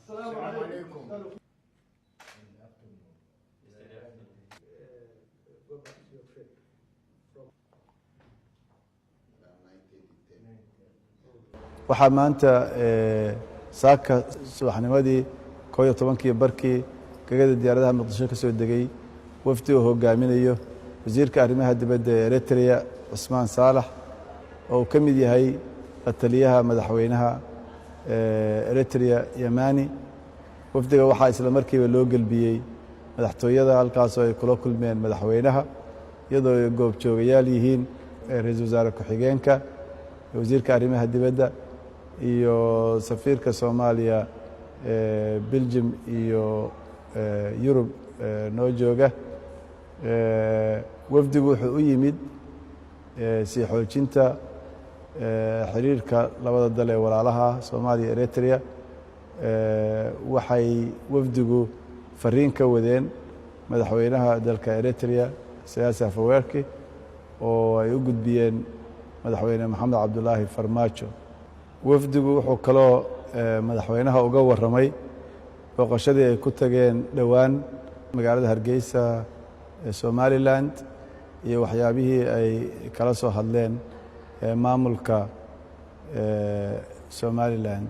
السلام عليكم. waxaa maanta saaka subaxnimadii 11 barkii gagada diyaaradaha muqdisho ka soo degay wafdi uu hogaaminayo wasiirka arrimaha dibadda ee Eritrea Cusmaan Saalax oo ka mid yahay taliyaha madaxweynaha Eritrea Yamani. wafdiga waxaa isla markiiba loo galbiyey madaxtooyada halkaas oo ay kula kulmeen madaxweynaha iyadoo ay goob joogayaal yihiin ra'iisul wasaare ku-xigeenka wasiirka arrimaha dibadda iyo safiirka Soomaaliya Belgium iyo Yurub noo jooga. wafdigu wuxuu u yimid si xoojinta xiriirka labada dal ee walaalaha Soomaaliya Eritrea. waxay wafdigu fariin ka wadeen madaxweynaha dalka Eritrea Siyaasi Afwerki oo ay u gudbiyeen madaxweyne Maxamed Cabdullaahi Farmaajo. wafdigu wuxuu kaloo madaxweynaha uga warramay booqashadii ay ku tageen dhowaan magaalada Hargeysa ee Somaliland iyo waxyaabihii ay kala soo hadleen maamulka Somaliland.